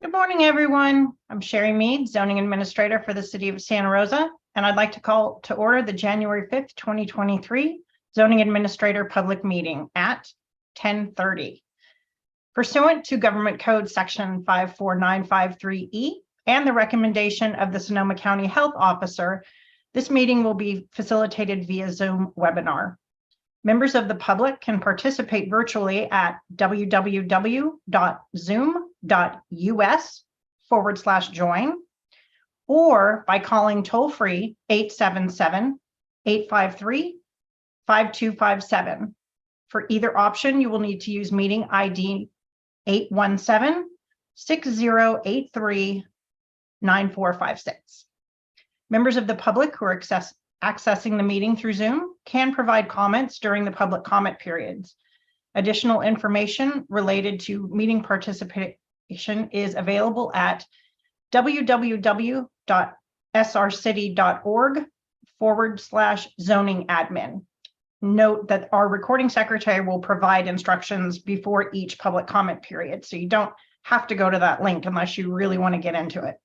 Good morning, everyone. I'm Sherry Mead, Zoning Administrator for the City of Santa Rosa, and I'd like to call to order the January 5th, 2023 Zoning Administrator Public Meeting at 10:30. Pursuant to Government Code Section 54953E and the recommendation of the Sonoma County Health Officer, this meeting will be facilitated via Zoom webinar. Members of the public can participate virtually at www.zoom.us/join or by calling toll-free 877-853-5257. For either option, you will need to use meeting ID 817-6083-9456. Members of the public who are accessing the meeting through Zoom can provide comments during the public comment periods. Additional information related to meeting participation is available at www.srcity.org/zoning admin. Note that our recording secretary will provide instructions before each public comment period, so you don't have to go to that link unless you really want to get into it.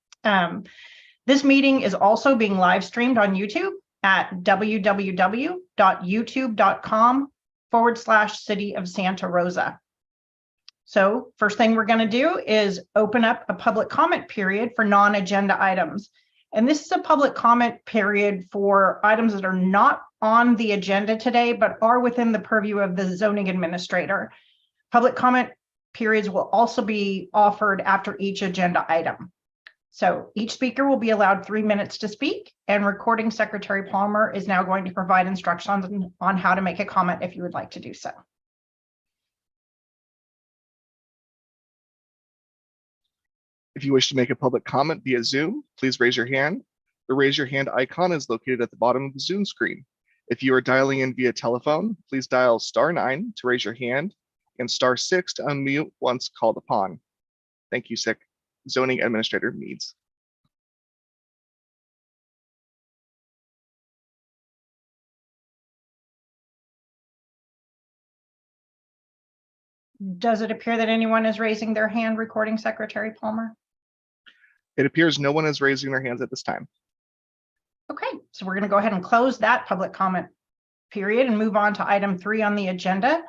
This meeting is also being live streamed on YouTube at www.youtube.com/City of Santa Rosa. So first thing we're going to do is open up a public comment period for non-agenda items. And this is a public comment period for items that are not on the agenda today, but are within the purview of the zoning administrator. Public comment periods will also be offered after each agenda item. So each speaker will be allowed 3 minutes to speak, and Recording Secretary Palmer is now going to provide instructions on how to make a comment if you would like to do so. If you wish to make a public comment via Zoom, please raise your hand. The raise your hand icon is located at the bottom of the Zoom screen. If you are dialing in via telephone, please dial *9 to raise your hand and *6 to unmute once called upon. Thank you, Zoning Administrator Meads. Does it appear that anyone is raising their hand, Recording Secretary Palmer? It appears no one is raising their hands at this time. Okay, so we're going to go ahead and close that public comment period and move on to item 3 on the agenda,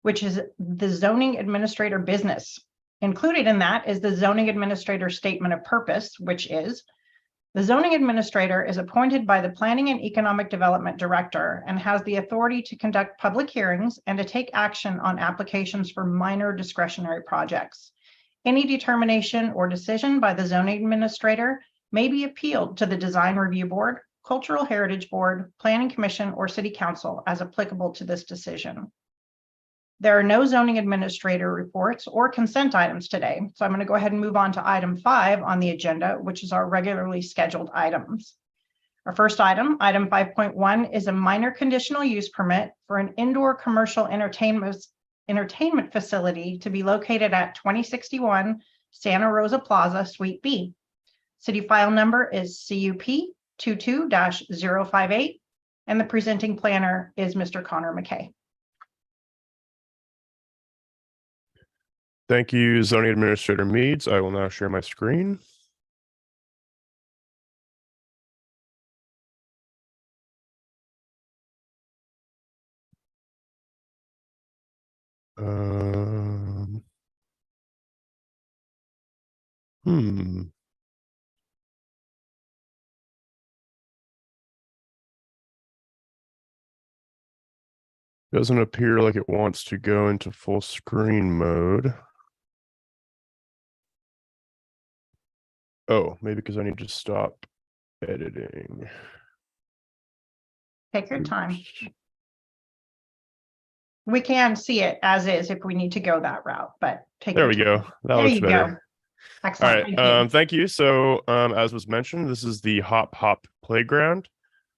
which is the zoning administrator business. Included in that is the zoning administrator statement of purpose, which is the zoning administrator is appointed by the Planning and Economic Development Director and has the authority to conduct public hearings and to take action on applications for minor discretionary projects. Any determination or decision by the zoning administrator may be appealed to the Design Review Board, Cultural Heritage Board, Planning Commission, or City Council as applicable to this decision. There are no zoning administrator reports or consent items today, so I'm going to go ahead and move on to item 5 on the agenda, which is our regularly scheduled items. Our first item, item 5.1, is a minor conditional use permit for an indoor commercial entertainment facility to be located at 2061 Santa Rosa Plaza, Suite B. City file number is CUP 22-058, and the presenting planner is Mr. Connor McKay. Thank you, Zoning Administrator Meads. I will now share my screen. Doesn't appear like it wants to go into full screen mode. Oh, maybe because I need to stop editing. Take your time. We can see it as is if we need to go that route, but take There your we time. go. That There looks you better. go. Excellent. All right. Thank you. So as was mentioned, this is the Hop Hop Playground.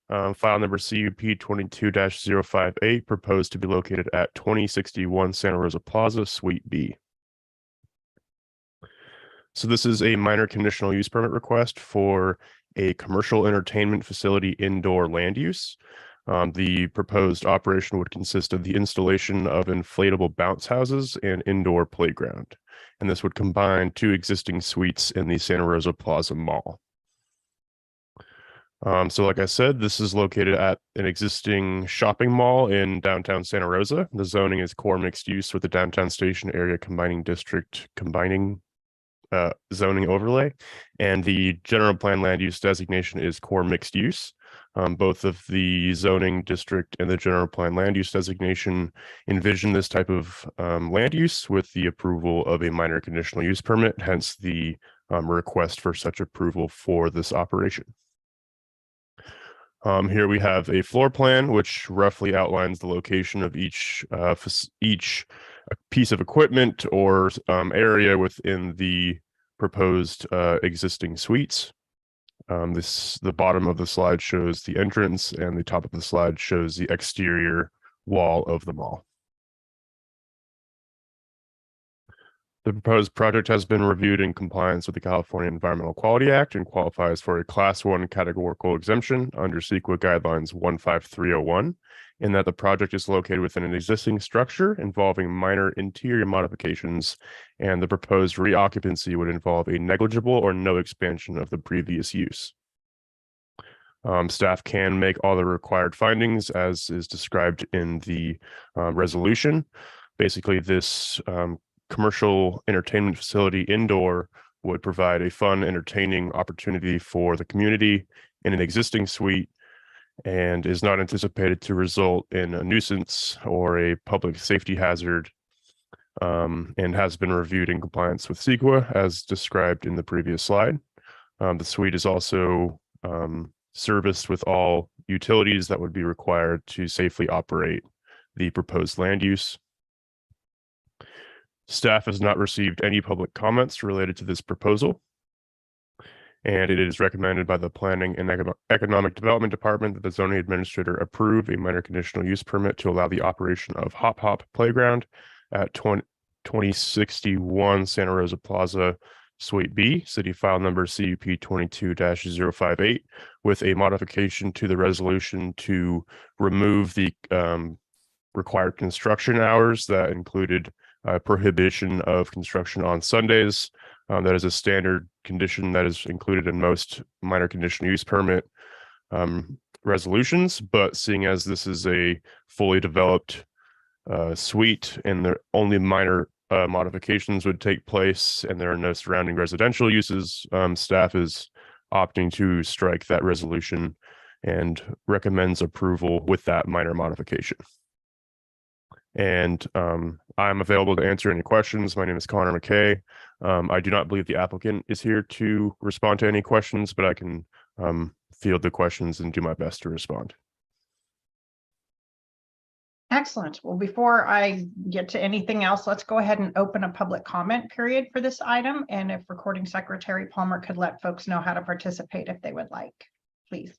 File number CUP 22-058, proposed to be located at 2061 Santa Rosa Plaza, Suite B. So this is a minor conditional use permit request for a commercial entertainment facility indoor land use. The proposed operation would consist of the installation of inflatable bounce houses and indoor playground. And this would combine 2 existing suites in the Santa Rosa Plaza Mall. So like I said, this is located at an existing shopping mall in downtown Santa Rosa. The zoning is core mixed use with the downtown station area combining zoning overlay, and the general plan land use designation is core mixed use. Both of the zoning district and the general plan land use designation envision this type of land use with the approval of a minor conditional use permit, hence the request for such approval for this operation. Here we have a floor plan which roughly outlines the location of each piece of equipment or area within the proposed existing suites. The bottom of the slide shows the entrance, and the top of the slide shows the exterior wall of the mall. The proposed project has been reviewed in compliance with the California Environmental Quality Act and qualifies for a Class 1 categorical exemption under CEQA Guidelines 15301, in that the project is located within an existing structure involving minor interior modifications, and the proposed reoccupancy would involve a negligible or no expansion of the previous use. Staff can make all the required findings as is described in the resolution. Basically, this commercial entertainment facility indoor would provide a fun, entertaining opportunity for the community in an existing suite and is not anticipated to result in a nuisance or a public safety hazard, and has been reviewed in compliance with CEQA as described in the previous slide. The suite is also serviced with all utilities that would be required to safely operate the proposed land use. Staff has not received any public comments related to this proposal, and it is recommended by the Planning and Economic Development Department that the zoning administrator approve a minor conditional use permit to allow the operation of Hop Hop Playground at 2061 Santa Rosa Plaza, Suite B, City File Number CUP 22-058, with a modification to the resolution to remove the required construction hours that included prohibition of construction on Sundays. That is a standard condition that is included in most minor conditional use permit resolutions, but seeing as this is a fully developed suite and the only minor modifications would take place and there are no surrounding residential uses, staff is opting to strike that resolution and recommends approval with that minor modification. And I'm available to answer any questions. My name is Connor McKay. I do not believe the applicant is here to respond to any questions, but I can field the questions and do my best to respond. Excellent. Well, before I get to anything else, let's go ahead and open a public comment period for this item. And if Recording Secretary Palmer could let folks know how to participate if they would like, please.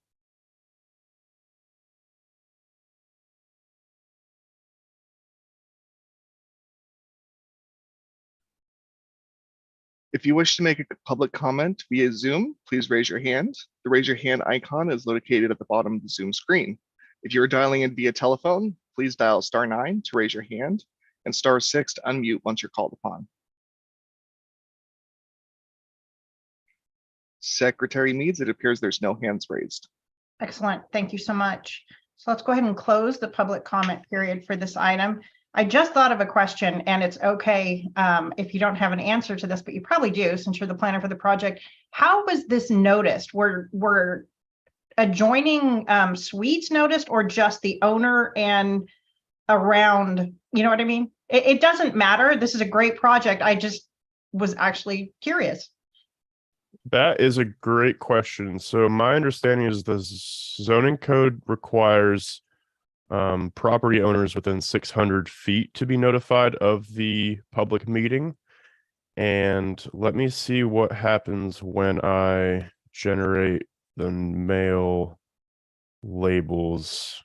If you wish to make a public comment via Zoom, please raise your hand. The raise your hand icon is located at the bottom of the Zoom screen. If you're dialing in via telephone, please dial *9 to raise your hand and *6 to unmute once you're called upon. Secretary Meads, it appears there's no hands raised. Excellent. Thank you so much. So let's go ahead and close the public comment period for this item. I just thought of a question, and it's okay if you don't have an answer to this, but you probably do since you're the planner for the project. How was this noticed? Were adjoining suites noticed, or just the owner and around, you know what I mean? It doesn't matter. This is a great project. I just was actually curious. That is a great question. So my understanding is the zoning code requires property owners within 600 feet to be notified of the public meeting. And let me see what happens when I generate the mail labels.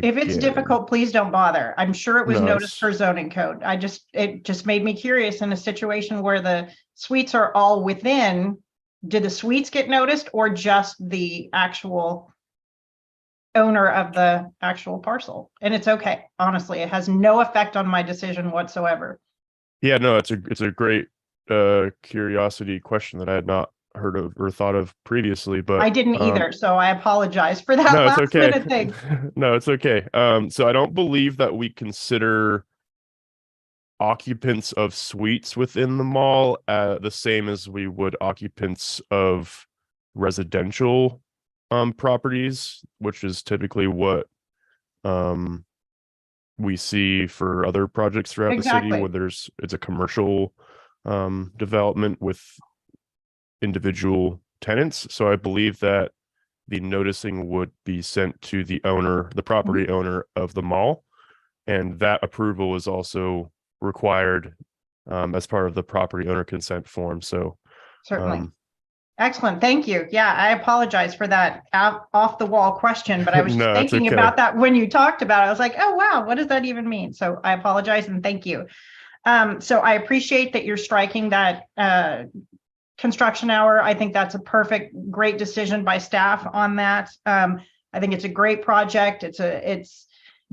If it's again. difficult, please don't bother. I'm sure it was No, noticed it's- for zoning code. It just made me curious in a situation where the suites are all within. Did the suites get noticed or just the actual owner of the actual parcel. And it's okay. Honestly, it has no effect on my decision whatsoever. Yeah, no, it's a great curiosity question that I had not heard of or thought of previously, but I didn't either, so I apologize for that no, it's last okay. minute thing. No, it's okay. So I don't believe that we consider occupants of suites within the mall the same as we would occupants of residential properties, which is typically what we see for other projects throughout the city Exactly. where it's a commercial development with individual tenants. So I believe that the noticing would be sent to the owner, the property owner of the mall, and that approval is also required as part of the property owner consent form. So Certainly. Excellent. Thank you. Yeah, I apologize for that off the wall question, but I was just no, it's thinking okay. about that when you talked about it. I was like, oh, wow, what does that even mean? So I apologize and thank you. So I appreciate that you're striking that construction hour. I think that's a great decision by staff on that. I think it's a great project. It's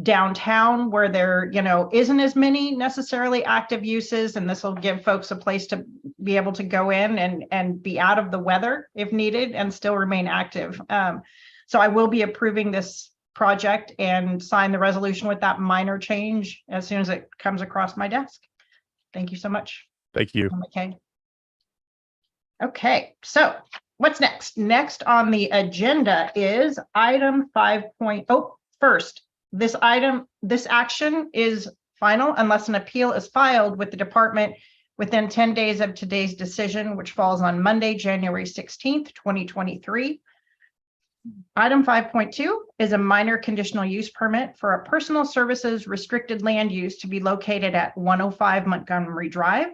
downtown where there, isn't as many necessarily active uses, and this will give folks a place to be able to go in and be out of the weather if needed and still remain active. So I will be approving this project and sign the resolution with that minor change as soon as it comes across my desk. Thank you so much. Thank you. Okay. Okay, so what's next? Next on the agenda is item 5.0. First, this action is final unless an appeal is filed with the department within 10 days of today's decision, which falls on Monday, January 16th, 2023. Item 5.2 is a minor conditional use permit for a personal services restricted land use to be located at 105 Montgomery Drive.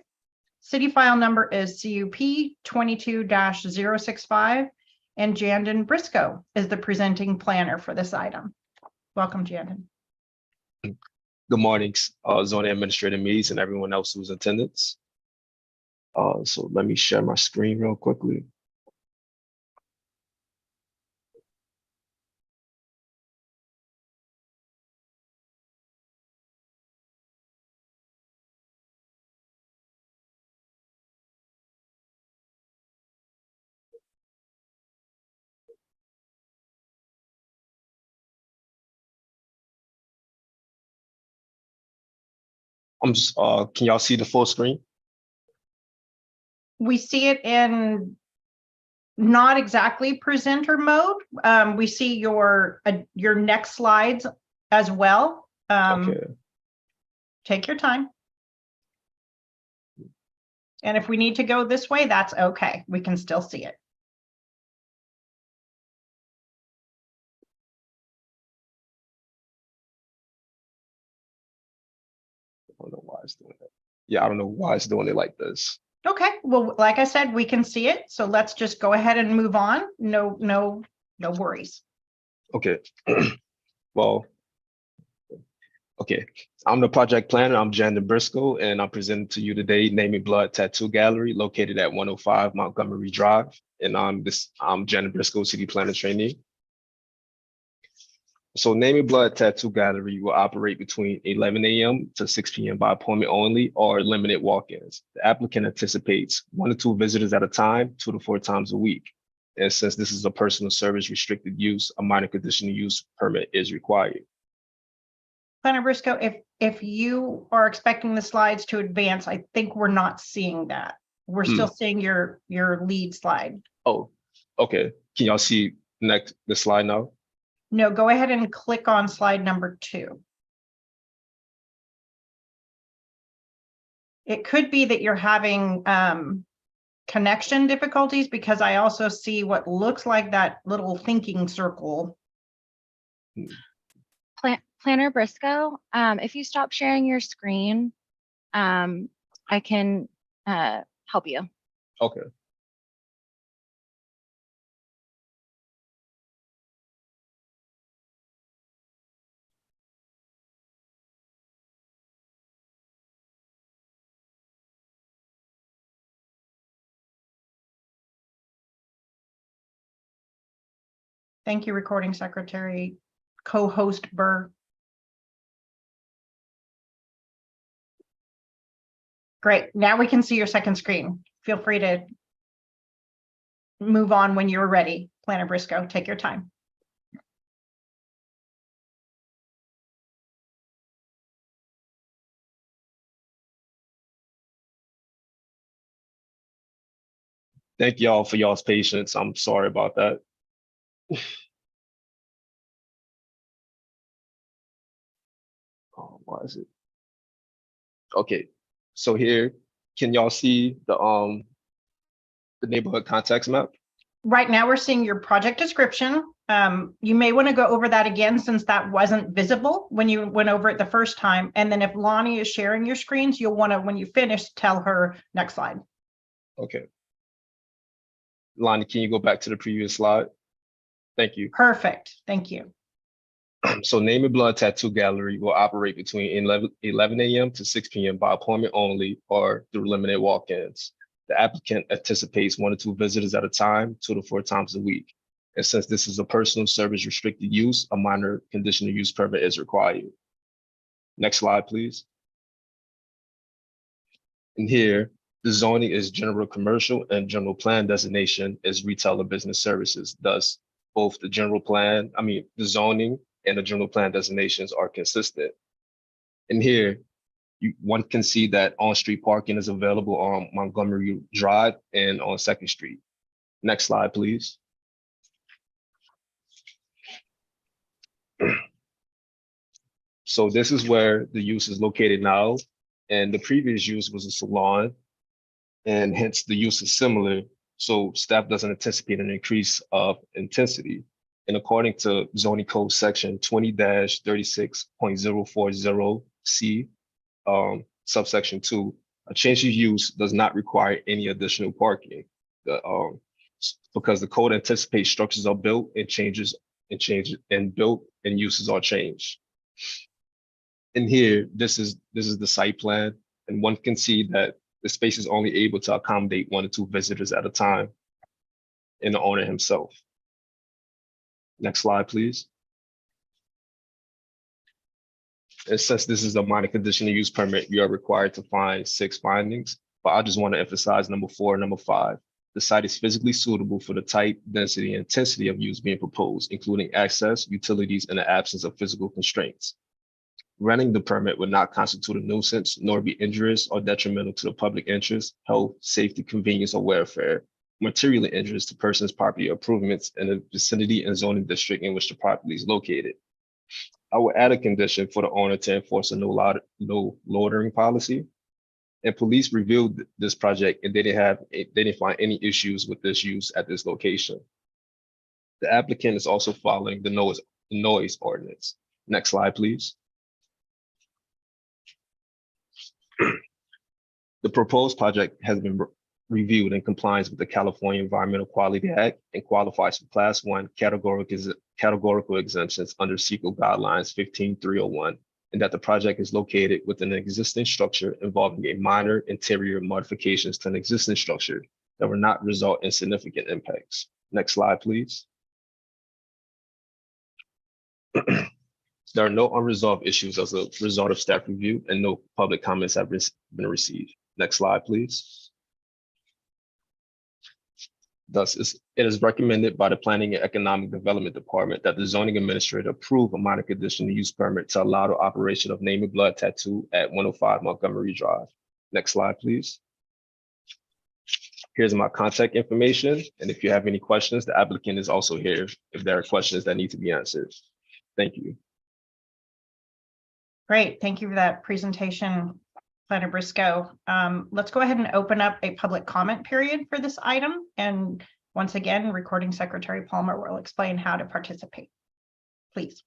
City file number is CUP 22-065, and Jandon Briscoe is the presenting planner for this item. Welcome, Jandon. Good morning, zoning administrator Mees and everyone else who's in attendance. So let me share my screen real quickly. Can y'all see the full screen? We see it in not exactly presenter mode. We see your next slides as well. Okay. Take your time. And if we need to go this way, that's okay. We can still see it. I don't know why it's doing it. Yeah, I don't know why it's doing it like this. Okay, well, like I said, we can see it. So let's just go ahead and move on. No worries. Okay. Well, okay. I'm the project planner. I'm Jandon Briscoe, and I'm presenting to you today Name and Blood Tattoo Gallery located at 105 Montgomery Drive. And I'm Jandon Briscoe, city planner trainee. So Name and Blood Tattoo Gallery will operate between 11 a.m. to 6 p.m. by appointment only or limited walk-ins. The applicant anticipates 1 to 2 visitors at a time, 2 to 4 times a week. And since this is a personal service restricted use, a minor conditional use permit is required. Planner Briscoe, if you are expecting the slides to advance, I think we're not seeing that. We're still seeing your lead slide. Oh, okay. Can y'all see the slide now? No, go ahead and click on slide number 2. It could be that you're having connection difficulties because I also see what looks like that little thinking circle. Planner Briscoe, if you stop sharing your screen, I can help you. Okay. Thank you, recording secretary. co-host Burr. Great. Now we can see your second screen. Feel free to move on when you're ready. Planner Briscoe, take your time. Thank y'all for y'all's patience. I'm sorry about that. Oh, why is it? Okay, so here, can y'all see the neighborhood context map? Right now, we're seeing your project description. You may want to go over that again since that wasn't visible when you went over it the first time. And then if Lonnie is sharing your screens, you'll want to, when you finish, tell her next slide. Okay. Lonnie, can you go back to the previous slide? Thank you. Perfect. Thank you. So Name and Blood Tattoo Gallery will operate between 11 a.m. to 6 p.m. by appointment only or through limited walk-ins. The applicant anticipates 1 to 2 visitors at a time, 2 to 4 times a week. And since this is a personal service restricted use, a minor conditional use permit is required. Next slide, please. And here, the zoning is general commercial and general plan designation is retail and business services. Thus, both the the zoning and the general plan designations are consistent. And here, one can see that on-street parking is available on Montgomery Drive and on 2nd Street. Next slide, please. So this is where the use is located now. And the previous use was a salon, and hence the use is similar. So staff doesn't anticipate an increase of intensity. And according to zoning code section 20-36.040C, subsection 2, a change of use does not require any additional parking. Because the code anticipates structures are built and built and uses are changed. And here, this is the site plan, and one can see that the space is only able to accommodate 1 to 2 visitors at a time, and the owner himself. Next slide, please. And since this is a minor conditional use permit, you are required to find 6 findings, but I just want to emphasize number 4 and number 5. The site is physically suitable for the type, density, and intensity of use being proposed, including access, utilities, and the absence of physical constraints. Renting the permit would not constitute a nuisance, nor be injurious or detrimental to the public interest, health, safety, convenience, or welfare, materially injurious to persons, property, or improvements in the vicinity and zoning district in which the property is located. I will add a condition for the owner to enforce a no loitering policy. And police reviewed this project and they didn't find any issues with this use at this location. The applicant is also following the noise ordinance. Next slide, please. The proposed project has been reviewed in compliance with the California Environmental Quality Act and qualifies for Class 1 categorical exemptions under CEQA Guidelines 15301, and that the project is located within an existing structure involving a minor interior modifications to an existing structure that will not result in significant impacts. Next slide, please. There are no unresolved issues as a result of staff review, and no public comments have been received. Next slide, please. Thus, it is recommended by the Planning and Economic Development Department that the zoning administrator approve a minor conditional use permit to allow the operation of Name and Blood Tattoo at 105 Montgomery Drive. Next slide, please. Here's my contact information. And if you have any questions, the applicant is also here if there are questions that need to be answered. Thank you. Great. Thank you for that presentation, Planner Briscoe. Let's go ahead and open up a public comment period for this item. And once again, Recording Secretary Palmer will explain how to participate. Please.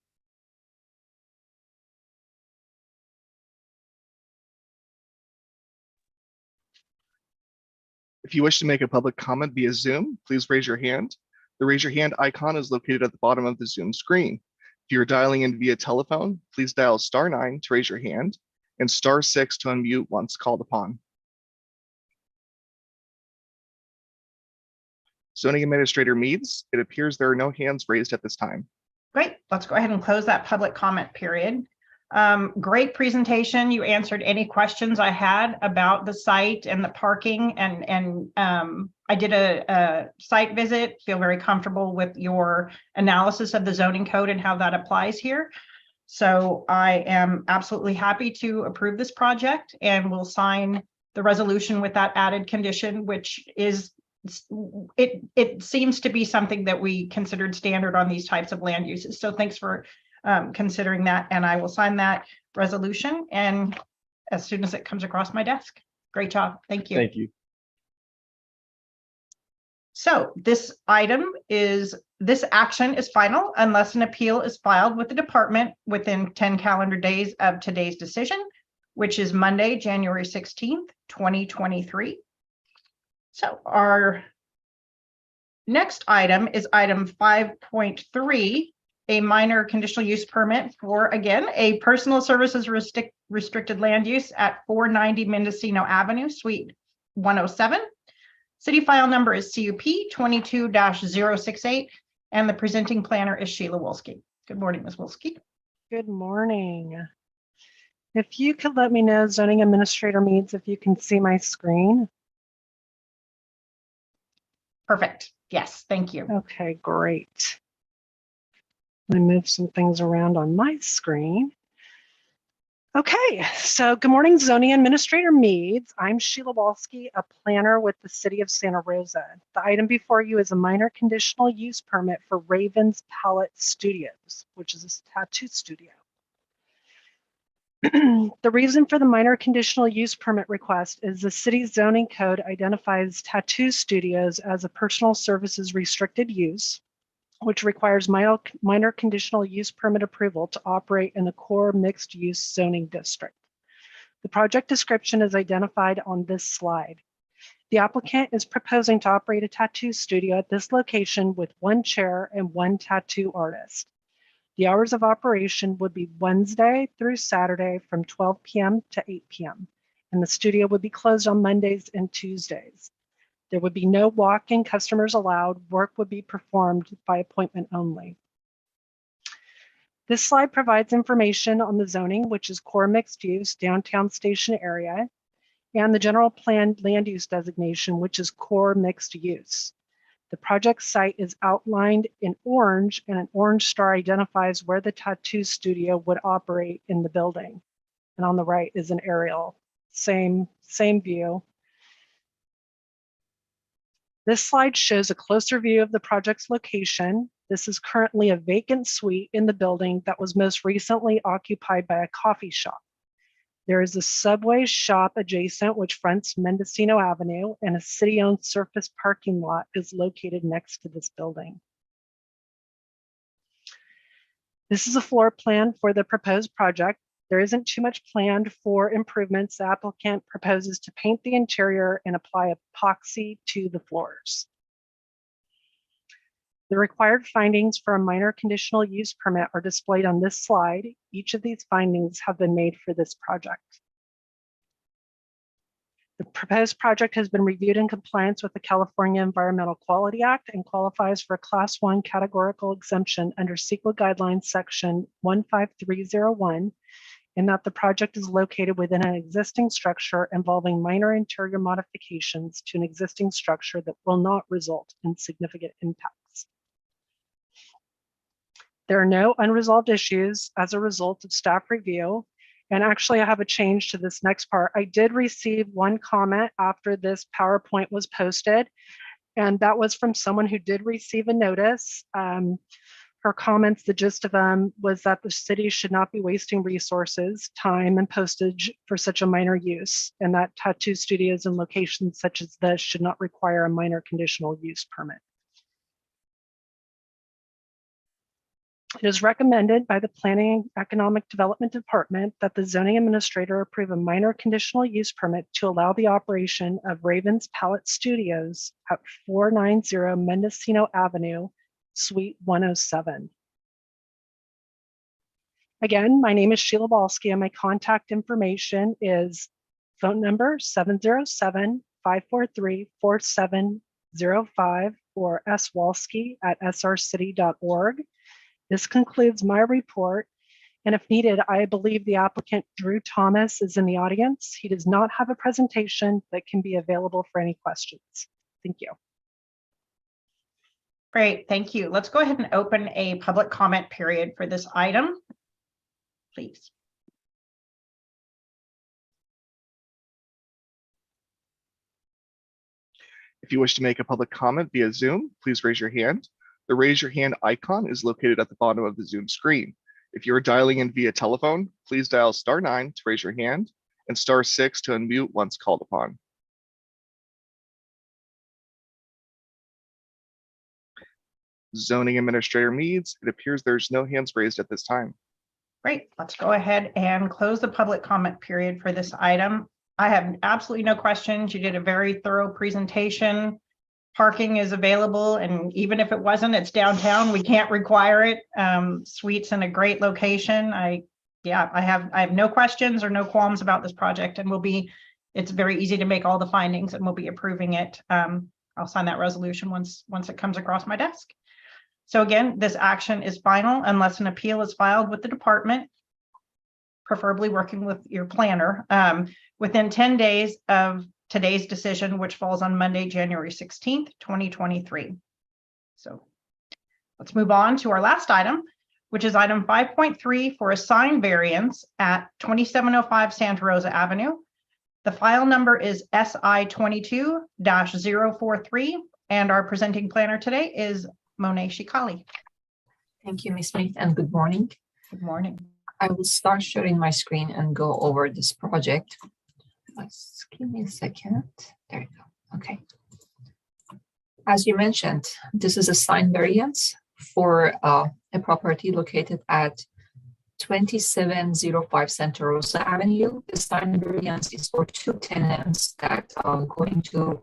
If you wish to make a public comment via Zoom, please raise your hand. The raise your hand icon is located at the bottom of the Zoom screen. If you're dialing in via telephone, please dial *9 to raise your hand and *6 to unmute once called upon. Zoning Administrator Meads, it appears there are no hands raised at this time. Great. Let's go ahead and close that public comment period. Great presentation. You answered any questions I had about the site and the parking, and I did a site visit, feel very comfortable with your analysis of the zoning code and how that applies here. So I am absolutely happy to approve this project, and we'll sign the resolution with that added condition, which is it seems to be something that we considered standard on these types of land uses. So thanks for considering that, and I will sign that resolution and as soon as it comes across my desk. Great job. Thank you. Thank you. So this action is final unless an appeal is filed with the department within 10 calendar days of today's decision, which is Monday, January 16th, 2023. So our next item is item 5.3, a minor conditional use permit for, again, a personal services restricted land use at 490 Mendocino Avenue, Suite 107. City file number is CUP 22-068, and the presenting planner is Sheila Wolski. Good morning, Ms. Wolski. Good morning. If you could let me know, zoning administrator Meads, if you can see my screen. Perfect. Yes, thank you. Okay, great. Let me move some things around on my screen. Okay, so good morning, zoning administrator Meads. I'm Sheila Wolski, a planner with the city of Santa Rosa. The item before you is a minor conditional use permit for Ravens Palette Studios, which is a tattoo studio. The reason for the minor conditional use permit request is the city's zoning code identifies tattoo studios as a personal services restricted use, which requires minor conditional use permit approval to operate in the core mixed use zoning district. The project description is identified on this slide. The applicant is proposing to operate a tattoo studio at this location with 1 chair and 1 tattoo artist. The hours of operation would be Wednesday through Saturday from 12 p.m. to 8 p.m. and the studio would be closed on Mondays and Tuesdays. There would be no walk-in customers allowed. Work would be performed by appointment only. This slide provides information on the zoning, which is core mixed use downtown station area, and the general plan land use designation, which is core mixed use. The project site is outlined in orange, and an orange star identifies where the tattoo studio would operate in the building. And on the right is an aerial, same view. This slide shows a closer view of the project's location. This is currently a vacant suite in the building that was most recently occupied by a coffee shop. There is a Subway shop adjacent, which fronts Mendocino Avenue, and a city-owned surface parking lot is located next to this building. This is a floor plan for the proposed project. There isn't too much planned for improvements. The applicant proposes to paint the interior and apply epoxy to the floors. The required findings for a minor conditional use permit are displayed on this slide. Each of these findings have been made for this project. The proposed project has been reviewed in compliance with the California Environmental Quality Act and qualifies for a Class 1 categorical exemption under CEQA Guidelines Section 15301, in that the project is located within an existing structure involving minor interior modifications to an existing structure that will not result in significant impacts. There are no unresolved issues as a result of staff review. And actually, I have a change to this next part. I did receive one comment after this PowerPoint was posted, and that was from someone who did receive a notice. Her comments, the gist of them was that the city should not be wasting resources, time, and postage for such a minor use, and that tattoo studios and locations such as this should not require a minor conditional use permit. It is recommended by the Planning and Economic Development Department that the zoning administrator approve a minor conditional use permit to allow the operation of Ravens Palette Studios at 490 Mendocino Avenue, Suite 107. Again, my name is Sheila Wolski, and my contact information is phone number 707-543-4705 or swolski@srcity.org. This concludes my report. And if needed, I believe the applicant Drew Thomas is in the audience. He does not have a presentation, but can be available for any questions. Thank you. Great, thank you. Let's go ahead and open a public comment period for this item, please. If you wish to make a public comment via Zoom, please raise your hand. The raise your hand icon is located at the bottom of the Zoom screen. If you are dialing in via telephone, please dial *9 to raise your hand and *6 to unmute once called upon. Zoning Administrator Meads, it appears there's no hands raised at this time. Great, let's go ahead and close the public comment period for this item. I have absolutely no questions. You did a very thorough presentation. Parking is available, and even if it wasn't, it's downtown. We can't require it. Suites in a great location. I have no questions or no qualms about this project, and it's very easy to make all the findings, and we'll be approving it. I'll sign that resolution once it comes across my desk. So again, this action is final unless an appeal is filed with the department, preferably working with your planner, within 10 days of today's decision, which falls on Monday, January 16th, 2023. So let's move on to our last item, which is item 5.3 for a sign variance at 2705 Santa Rosa Avenue. The file number is SI 22-043, and our presenting planner today is Monet Shikali. Thank you, Ms. Smith, and good morning. Good morning. I will start sharing my screen and go over this project. Let's give me a second. There you go. Okay. As you mentioned, this is a sign variance for a property located at 2705 Santa Rosa Avenue. The sign variance is for 2 tenants that are going to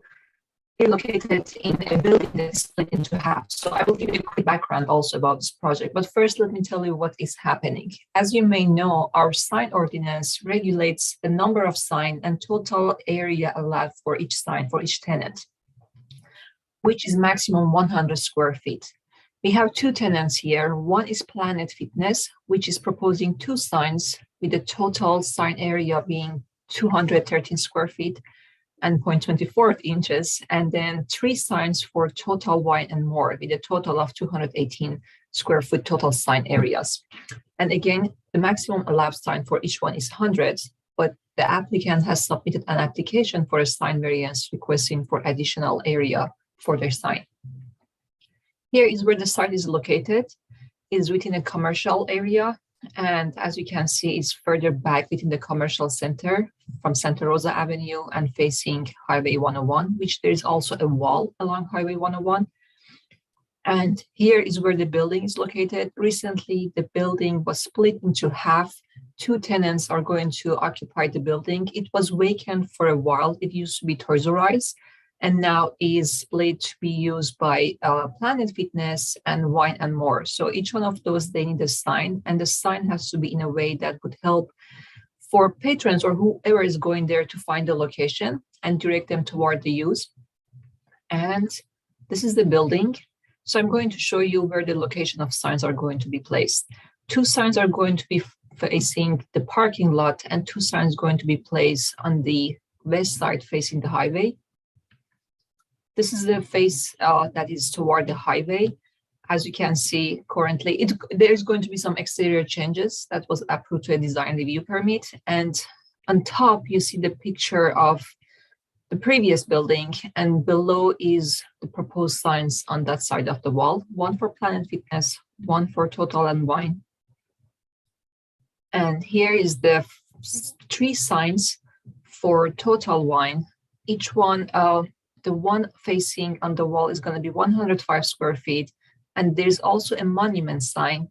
be located in a building that is split into half. So I will give you a quick background also about this project, but first let me tell you what is happening. As you may know, our sign ordinance regulates the number of signs and total area allowed for each sign for each tenant, which is maximum 100 square feet. We have 2 tenants here. One is Planet Fitness, which is proposing 2 signs with the total sign area being 213 square feet and 0.24 inches, and then 3 signs for Total Wine and More with a total of 218 square foot total sign areas. And again, the maximum allowed sign for each one is 100, but the applicant has submitted an application for a sign variance requesting for additional area for their sign. Here is where the site is located. It is within a commercial area, and as you can see, it's further back within the commercial center from Santa Rosa Avenue and facing Highway 101, which there is also a wall along Highway 101. And here is where the building is located. Recently, the building was split into half. 2 tenants are going to occupy the building. It was vacant for a while. It used to be Toys R Us, and now is split to be used by Planet Fitness and Wine and More. So each one of those, they need a sign, and the sign has to be in a way that would help for patrons or whoever is going there to find the location and direct them toward the use. And this is the building. So I'm going to show you where the location of signs are going to be placed. 2 signs are going to be facing the parking lot, and 2 signs going to be placed on the west side facing the highway. This is the face that is toward the highway. As you can see currently, there's going to be some exterior changes that was approved to a design review permit. And on top, you see the picture of the previous building, and below is the proposed signs on that side of the wall. 1 for Planet Fitness, 1 for Total and Wine. And here is the 3 signs for Total Wine. Each one, the one facing on the wall is going to be 105 square feet. And there's also a monument sign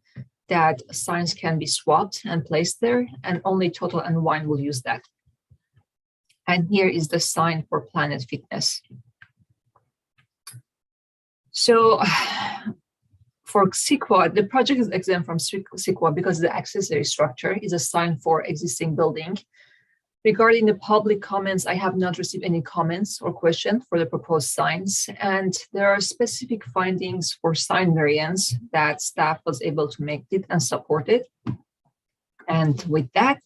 that signs can be swapped and placed there, and only Total and Wine will use that. And here is the sign for Planet Fitness. So for CEQA, the project is exempt from CEQA because the accessory structure is a sign for existing building. Regarding the public comments, I have not received any comments or questions for the proposed signs, and there are specific findings for sign variance that staff was able to make it and support it. And with that,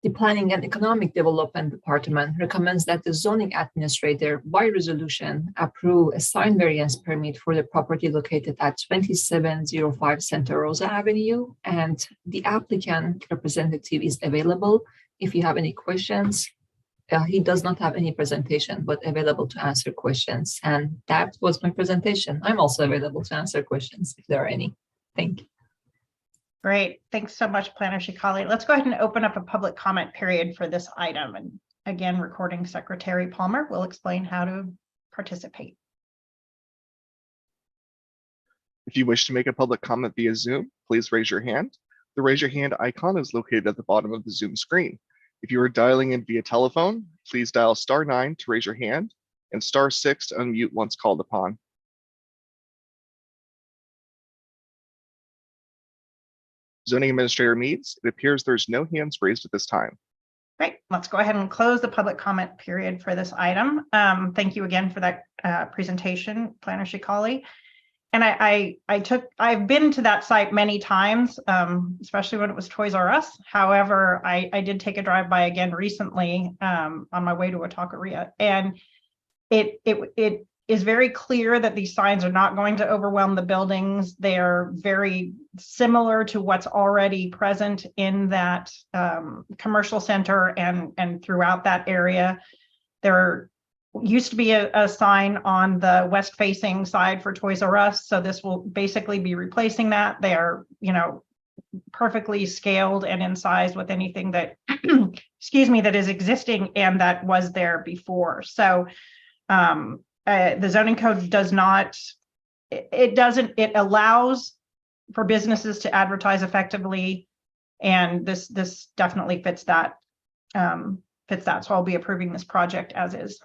the Planning and Economic Development Department recommends that the zoning administrator by resolution approve a sign variance permit for the property located at 2705 Santa Rosa Avenue, and the applicant representative is available if you have any questions. He does not have any presentation, but available to answer questions. And that was my presentation. I'm also available to answer questions if there are any. Thank you. Great. Thanks so much, Planner Shikali. Let's go ahead and open up a public comment period for this item. And again, Recording Secretary Palmer will explain how to participate. If you wish to make a public comment via Zoom, please raise your hand. The raise your hand icon is located at the bottom of the Zoom screen. If you are dialing in via telephone, please dial *9 to raise your hand and *6 to unmute once called upon. Zoning Administrator Meads, it appears there's no hands raised at this time. Great. Let's go ahead and close the public comment period for this item. Thank you again for that presentation, Planner Shikali. And I've been to that site many times, especially when it was Toys R Us. However, I did take a drive by again recently on my way to Watacaria, and it is very clear that these signs are not going to overwhelm the buildings. They are very similar to what's already present in that commercial center and throughout that area. There used to be a sign on the west facing side for Toys R Us. So this will basically be replacing that. They are, perfectly scaled and in size with anything that, excuse me, that is existing and that was there before. So the zoning code does not, it allows for businesses to advertise effectively. And this definitely fits that. So I'll be approving this project as is.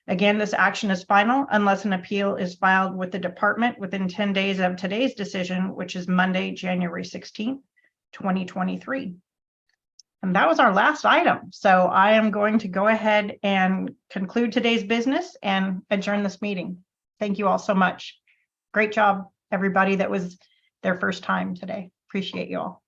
Again, this action is final unless an appeal is filed with the department within 10 days of today's decision, which is Monday, January 16th, 2023. And that was our last item. So I am going to go ahead and conclude today's business and adjourn this meeting. Thank you all so much. Great job, everybody that was their first time today. Appreciate you all.